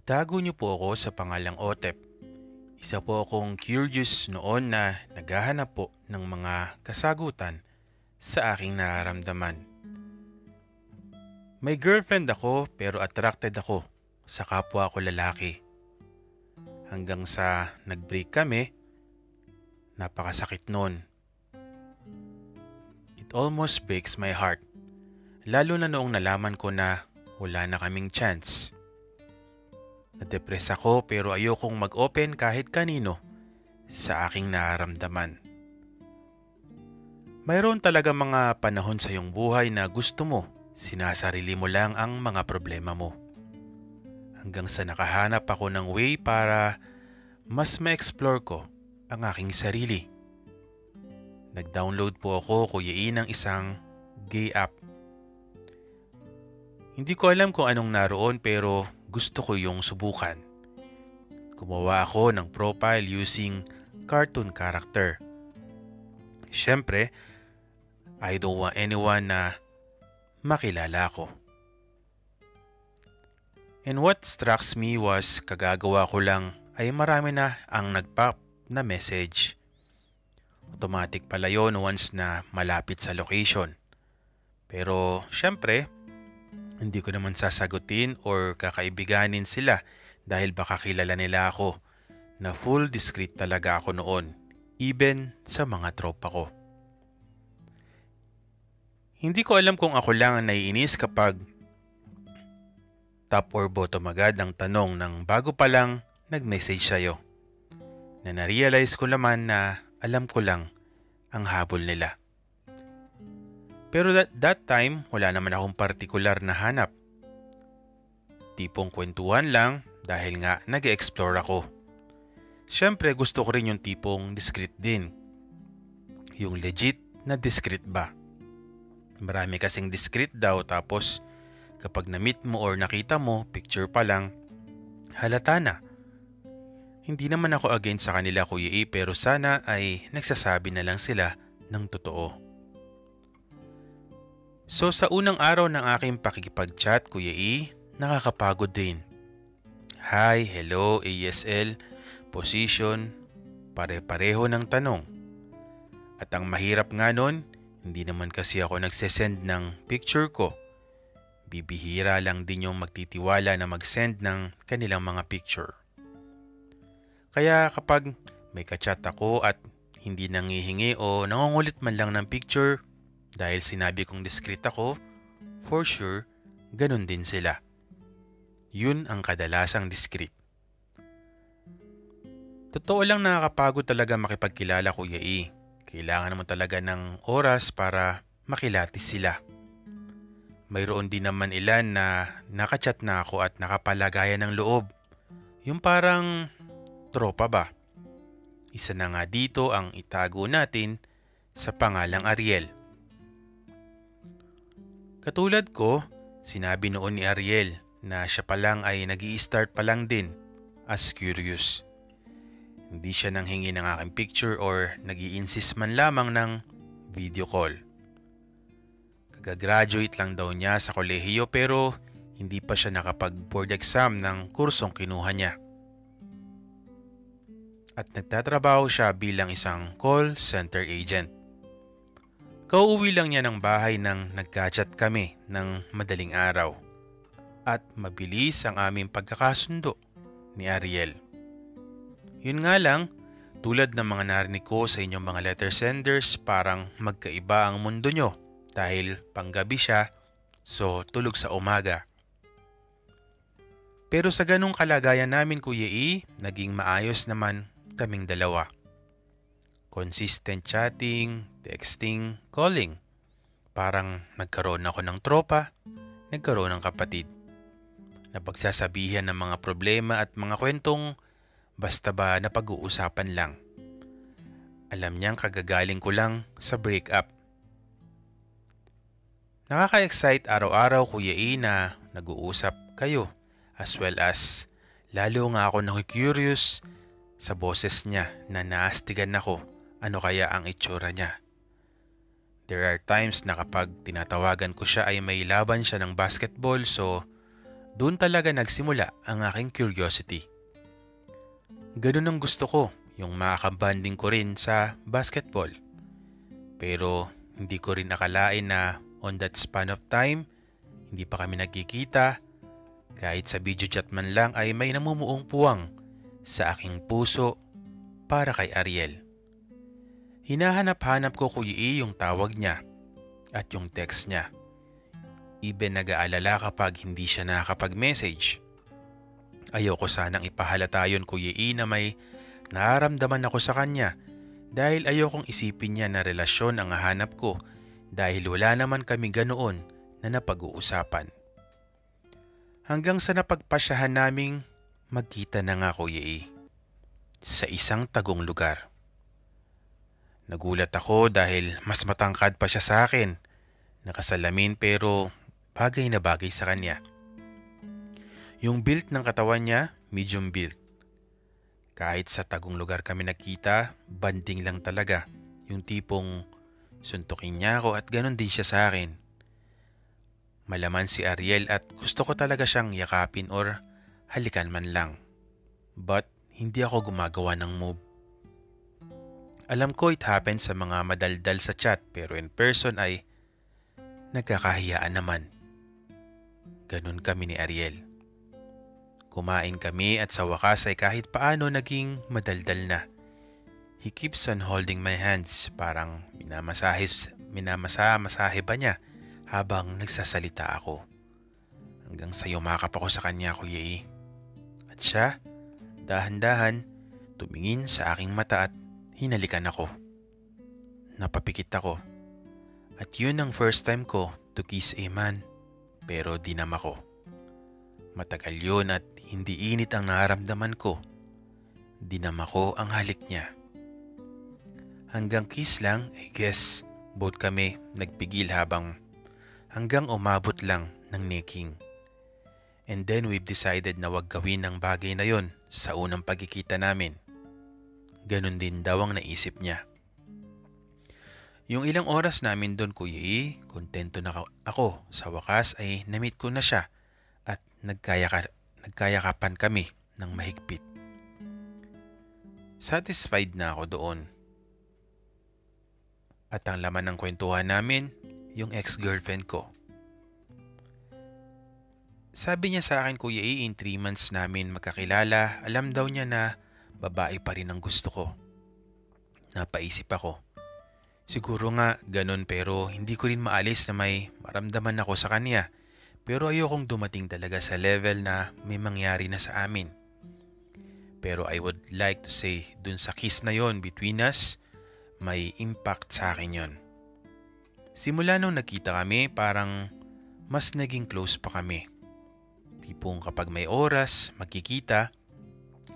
Itago niyo po ako sa pangalang Otep. Isa po akong curious noon na naghahanap po ng mga kasagutan sa aking nararamdaman. May girlfriend ako pero attracted ako sa kapwa ko lalaki. Hanggang sa nag-break kami, napakasakit noon. It almost breaks my heart. Lalo na noong nalaman ko na wala na kaming chance. Nadepress ako pero ayokong mag-open kahit kanino sa aking nararamdaman. Mayroon talaga mga panahon sa iyong buhay na gusto mo, sinasarili mo lang ang mga problema mo. Hanggang sa nakahanap ako ng way para mas ma-explore ko ang aking sarili. Nag-download po ako, Kuya E, ng isang gay app. Hindi ko alam kung anong naroon pero gusto ko yung subukan. Gumawa ako ng profile using cartoon character. Siyempre, I don't want anyone na makilala ko. And what struck me was kagagawa ko lang ay marami na ang nag-pop na message. Automatic pala yun once na malapit sa location. Pero siyempre, hindi ko naman sasagutin or kakaibiganin sila dahil baka kilala nila ako na full discreet talaga ako noon, even sa mga tropa ko. Hindi ko alam kung ako lang ang naiinis kapag top or bottom agad ang tanong ng bago pa lang nag-message sa'yo. Na na-realize ko naman na alam ko lang ang habol nila. Pero that time, wala naman akong partikular na hanap. Tipong kwentuhan lang dahil nga nag-explore ako. Siyempre gusto ko rin yung tipong discreet din. Yung legit na discreet ba? Marami kasing discreet daw tapos kapag na-meet mo or nakita mo, picture pa lang, halata na. Hindi naman ako against sa kanila, Kuya E, pero sana ay nagsasabi na lang sila ng totoo. So sa unang araw ng aking pakikipag-chat, Kuya E, nakakapagod din. Hi, hello, ASL, position, pare-pareho ng tanong. At ang mahirap nga nun, hindi naman kasi ako nagsesend ng picture ko. Bibihira lang din yung magtitiwala na mag-send ng kanilang mga picture. Kaya kapag may kachat ako at hindi nangihingi o nangungulit man lang ng picture dahil sinabi kong discreet ako, for sure, ganun din sila. Yun ang kadalasang discreet. Totoo lang nakakapagod talaga makipagkilala, Kuya E. Kailangan mo talaga ng oras para makilatis sila. Mayroon din naman ilan na nakachat na ako at nakapalagayan ng loob. Yung parang tropa ba? Isa na nga dito ang itago natin sa pangalang Ariel. Katulad ko, sinabi noon ni Ariel na siya pa lang ay nag-i-start pa lang din as curious. Hindi siya nanghingi ng aking picture or nag-i-insist man lamang ng video call. Kagagraduate lang daw niya sa kolehiyo pero hindi pa siya nakapag-board exam ng kursong kinuha niya. At nagtatrabaho siya bilang isang call center agent. Kauuwi lang niya ng bahay nang nagka-chat kami ng madaling araw. At mabilis ang aming pagkakasundo ni Ariel. Yun nga lang, tulad ng mga narinig ko sa inyong mga letter senders, parang magkaiba ang mundo nyo dahil panggabi siya, so tulog sa umaga. Pero sa ganong kalagayan namin, Kuya E, naging maayos naman kaming dalawa. Consistent chatting, texting, calling. Parang nagkaroon ako ng tropa, nagkaroon ng kapatid. Napagsasabihan ng mga problema at mga kwentong basta ba na pag-uusapan lang. Alam niyang kagagaling ko lang sa breakup. Nakaka-excite araw-araw, Kuya E, na nag-uusap kayo as well as lalo nga ako naku-curious sa boses niya na naastigan ako ano kaya ang itsura niya. There are times na kapag tinatawagan ko siya ay may laban siya ng basketball so Doon talaga nagsimula ang aking curiosity. Ganun ang gusto ko, yung makakabanding ko rin sa basketball. Pero hindi ko rin akalain na on that span of time, hindi pa kami nagkikita, kahit sa video chat man lang ay may namumuong puwang sa aking puso para kay Ariel. Hinahanap-hanap ko Kuya E yung tawag niya at yung text niya. Even nag-aalala kapag hindi siya nakakapag-message. Ayoko sanang ipahalata yun Kuya E na may nararamdaman ako sa kanya dahil ayokong isipin niya na relasyon ang hahanap ko dahil wala naman kami ganoon na napag-uusapan. Hanggang sa napagpasyahan naming magkita na nga Kuya E sa isang tagong lugar. Nagulat ako dahil mas matangkad pa siya sa akin. Nakasalamin pero bagay na bagay sa kanya. Yung build ng katawan niya, medium build. Kahit sa tagong lugar kami nakita, banding lang talaga. Yung tipong suntukin niya ako at ganon din siya sa akin. Malaman si Ariel at gusto ko talaga siyang yakapin or halikan man lang. But hindi ako gumagawa ng move. Alam ko it happens sa mga madaldal sa chat pero in person ay nagkakahiyaan naman. Ganun kami ni Ariel. Kumain kami at sa wakas ay kahit paano naging madaldal na. He keeps on holding my hands, parang minamasahe ba niya habang nagsasalita ako. Hanggang sa yumakap ako sa kanya Kuya E. At siya, dahan-dahan, tumingin sa aking mata at hinalikan ako. Napapikit ako. At yun ang first time ko to kiss a man, pero dinama ko. Matagal yun at hindi init ang nararamdaman ko. Dinama ko ang halik niya. Hanggang kiss lang, I guess, both kami nagpigil hanggang umabot lang ng necking. And then we've decided na wag gawin ang bagay na yon sa unang pagkikita namin. Ganon din daw ang naisip niya. Yung ilang oras namin doon Kuya E, kontento na ako. Sa wakas ay na-meet ko na siya at nagkayakapan kami ng mahigpit. Satisfied na ako doon. At ang laman ng kwentuhan namin, yung ex-girlfriend ko. Sabi niya sa akin Kuya E, in 3 months namin magkakilala, alam daw niya na babae pa rin ang gusto ko. Napaisip ako. Siguro nga ganun pero hindi ko rin maalis na may maramdaman ako sa kanya. Pero ayokong dumating talaga sa level na may mangyari na sa amin. Pero I would like to say dun sa kiss na yon between us, may impact sa akin yon. Simula nung nakita kami parang mas naging close pa kami. Tipong kapag may oras, magkikita,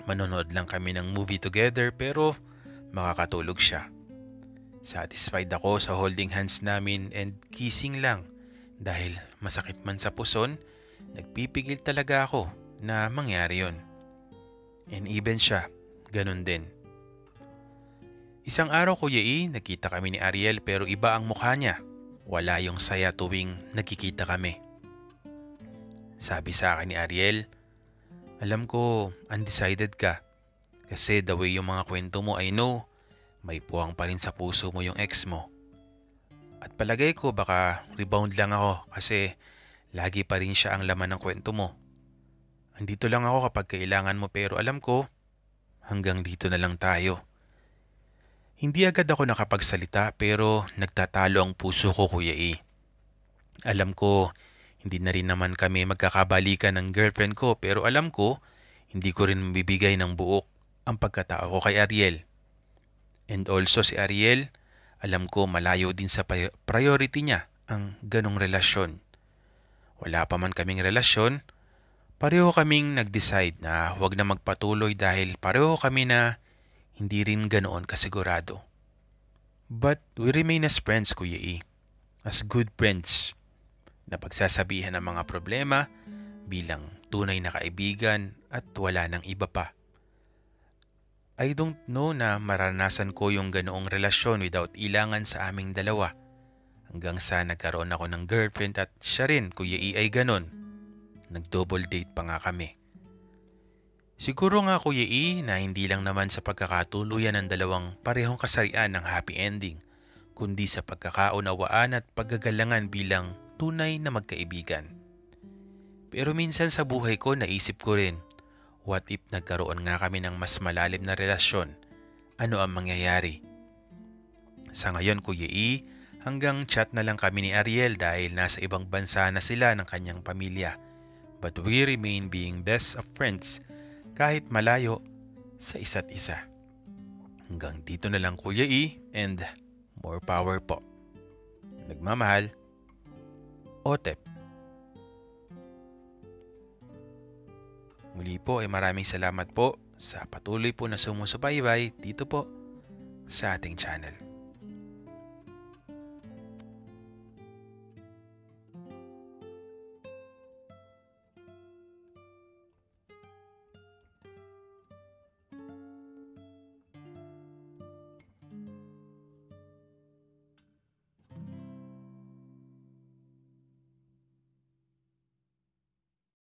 manonood lang kami ng movie together pero makakatulog siya. Satisfied ako sa holding hands namin and kissing lang dahil masakit man sa puson, nagpipigil talaga ako na mangyari yon. And even siya, ganun din. Isang araw Kuya E, nakita kami ni Ariel pero iba ang mukha niya. Wala yung saya tuwing nagkikita kami. Sabi sa akin ni Ariel, alam ko undecided ka kasi the way yung mga kwento mo I know may puwang pa rin sa puso mo yung ex mo. At palagay ko baka rebound lang ako kasi lagi pa rin siya ang laman ng kwento mo. Andito lang ako kapag kailangan mo pero alam ko hanggang dito na lang tayo. Hindi agad ako nakapagsalita pero nagtatalo ang puso ko Kuya E. Alam ko hindi na rin naman kami magkakabalikan ng girlfriend ko pero alam ko hindi ko rin mabibigay ng buok ang pagkatao ko kay Ariel. And also si Ariel, alam ko malayo din sa priority niya ang ganong relasyon. Wala pa man kaming relasyon, pareho kaming nag-decide na huwag na magpatuloy dahil pareho kami na hindi rin ganoon kasigurado. But we remain as friends Kuya E. As good friends. Na pagsasabihan ng mga problema bilang tunay na kaibigan at wala nang iba pa. I don't know na maranasan ko yung ganoong relasyon without ilangan sa aming dalawa. Hanggang sa nagkaroon ako ng girlfriend at siya rin Kuya E ay ganon. Nag-double date pa nga kami. Siguro nga Kuya E na hindi lang naman sa pagkakatuluyan ng dalawang parehong kasarian ng happy ending, kundi sa pagkakaunawaan at paggagalangan bilang tunay na magkaibigan. Pero minsan sa buhay ko naisip ko rin, what if nagkaroon nga kami ng mas malalim na relasyon? Ano ang mangyayari? Sa ngayon Kuya E, hanggang chat na lang kami ni Ariel dahil nasa ibang bansa na sila ng kanyang pamilya. But we remain being best of friends kahit malayo sa isa't isa. Hanggang dito na lang Kuya E and more power po. Nagmamahal, Otep. Muli po ay maraming salamat po sa patuloy po na sumusubaybay dito po sa ating channel.